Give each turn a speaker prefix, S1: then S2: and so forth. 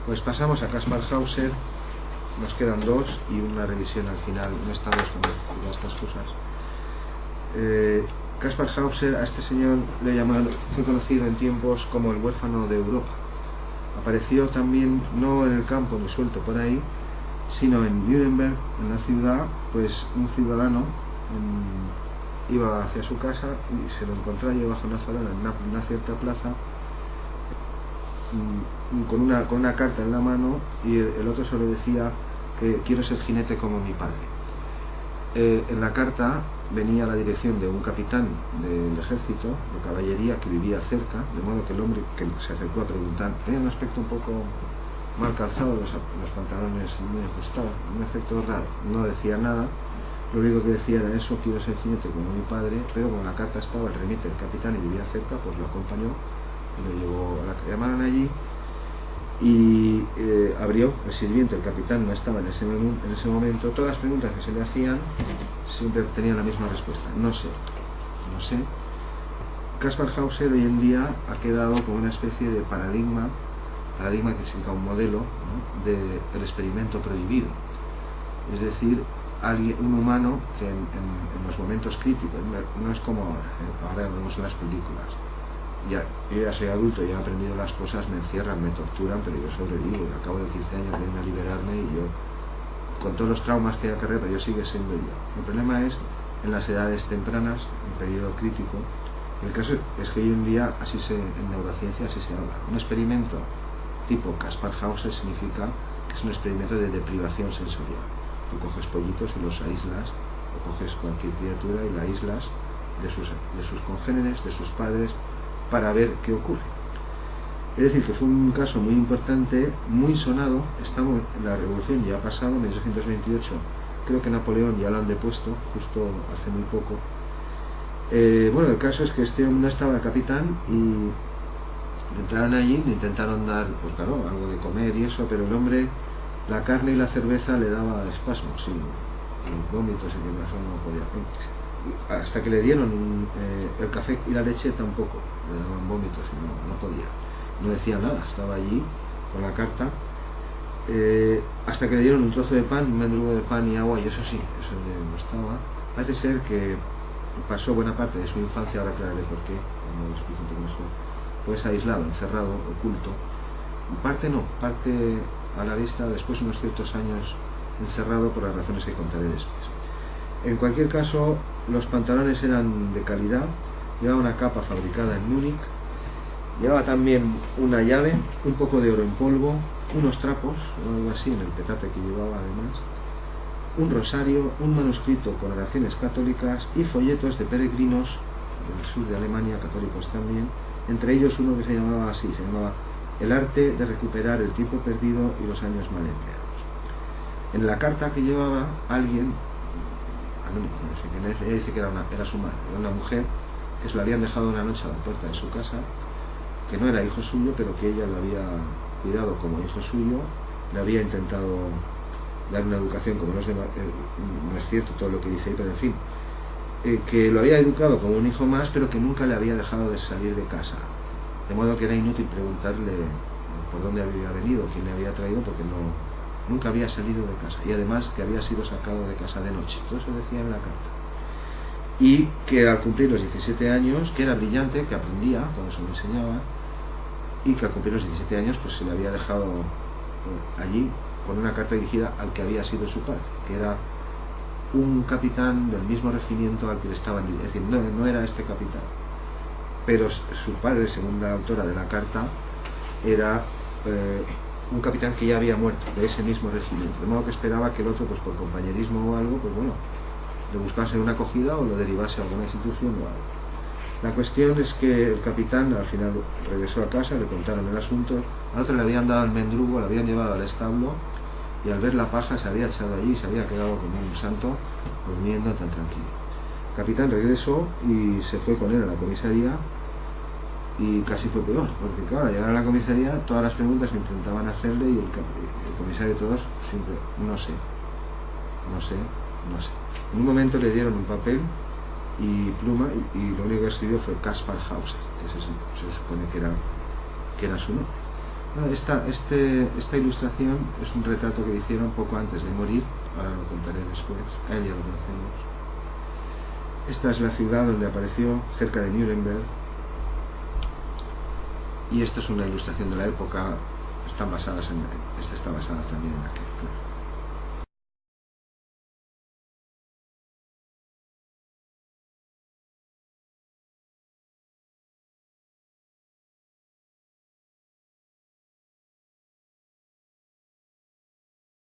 S1: Pues pasamos a Kaspar Hauser, nos quedan dos y una revisión al final, no está dos con todas estas cosas. Kaspar Hauser, a este señor le llamaron, fue conocido en tiempos como el huérfano de Europa. Apareció también no en el campo ni suelto por ahí, sino en Nuremberg, en la ciudad. Pues un ciudadano iba hacia su casa y se lo encontró allí bajo una zona, en una cierta plaza, con una carta en la mano, y el otro solo decía que quiero ser jinete como mi padre. En la carta venía la dirección de un capitán del ejército de caballería que vivía cerca, de modo que el hombre que se acercó a preguntar tenía un aspecto un poco mal calzado, los pantalones muy ajustados, un aspecto raro, no decía nada. Lo único que decía era eso, quiero ser jinete como mi padre, pero como la carta estaba el remite del capitán y vivía cerca, pues lo acompañó y lo llevó a la que llamaron allí. Y abrió el sirviente, el capitán no estaba en ese momento. Todas las preguntas que se le hacían siempre tenían la misma respuesta: no sé, no sé. Kaspar Hauser hoy en día ha quedado como una especie de paradigma que significa un modelo, ¿no?, del experimento prohibido. Es decir, un humano que en los momentos críticos, no es como ahora vemos en las películas. Yo ya soy adulto, ya he aprendido las cosas, me encierran, me torturan, pero yo sobrevivo, y al cabo de 15 años vienen a liberarme, y yo, con todos los traumas que he acarreado, pero yo sigue siendo yo. El problema es en las edades tempranas, en periodo crítico. El caso es que hoy en día, en neurociencia así se habla. Un experimento tipo Kaspar Hauser significa que es un experimento de deprivación sensorial. Tú coges pollitos y los aíslas, o coges cualquier criatura y la aíslas de sus congéneres, de sus padres, para ver qué ocurre. Es decir, que fue un caso muy importante, muy sonado. La revolución ya ha pasado, en 1828, creo que Napoleón ya lo han depuesto, justo hace muy poco. Bueno, el caso es que este hombre no estaba el capitán, y entraron allí, le intentaron dar, pues claro, algo de comer y eso, pero el hombre, la carne y la cerveza le daba espasmos y vómitos, y que eso no podía. Hasta que le dieron el café y la leche, tampoco le daban vómitos y no podía, no decía nada, estaba allí con la carta, hasta que le dieron un trozo de pan, un mendrugo de pan y agua, y eso sí, eso le gustaba. Parece ser que pasó buena parte de su infancia, ahora aclararé por qué, como explico un poco mejor, pues aislado, encerrado, oculto. Parte a la vista, después unos ciertos años encerrado, por las razones que contaré después. En cualquier caso, los pantalones eran de calidad, llevaba una capa fabricada en Múnich, llevaba también una llave, un poco de oro en polvo, unos trapos, o algo así, en el petate que llevaba además, un rosario, un manuscrito con oraciones católicas y folletos de peregrinos del sur de Alemania, católicos también, entre ellos uno que se llamaba El arte de recuperar el tiempo perdido y los años mal empleados. En la carta que llevaba alguien, ella dice que era su madre, era una mujer que se lo habían dejado una noche a la puerta de su casa, que no era hijo suyo, pero que ella lo había cuidado como hijo suyo, le había intentado dar una educación como los demás, no es cierto todo lo que dice ahí, pero en fin, que lo había educado como un hijo más, pero que nunca le había dejado de salir de casa, de modo que era inútil preguntarle por dónde había venido, quién le había traído, porque nunca había salido de casa, y además que había sido sacado de casa de noche. Todo eso decía en la carta. Y que al cumplir los 17 años, que era brillante, que aprendía cuando se lo enseñaba, y que al cumplir los 17 años pues se le había dejado allí con una carta dirigida al que había sido su padre, que era un capitán del mismo regimiento al que le estaban dirigiendo. Es decir, no era este capitán, pero su padre, según la autora de la carta, era un capitán que ya había muerto, de ese mismo regimiento, de modo que esperaba que el otro, pues por compañerismo o algo, pues bueno, le buscase una acogida o lo derivase a alguna institución o algo. La cuestión es que el capitán al final regresó a casa, le contaron el asunto, al otro le habían dado el mendrugo, le habían llevado al establo, y al ver la paja se había echado allí y se había quedado como un santo, durmiendo tan tranquilo. El capitán regresó y se fue con él a la comisaría, y casi fue peor, porque claro, al llegar a la comisaría, todas las preguntas que intentaban hacerle, y el comisario de todos siempre, no sé. En un momento le dieron un papel y pluma, y lo único que escribió fue Kaspar Hauser, que se supone que era su nombre. Bueno, esta ilustración es un retrato que le hicieron poco antes de morir, ahora lo contaré después, a él ya lo conocemos. Esta es la ciudad donde apareció, cerca de Nuremberg, y esta es una ilustración de la época, esta está basada también en aquel, claro.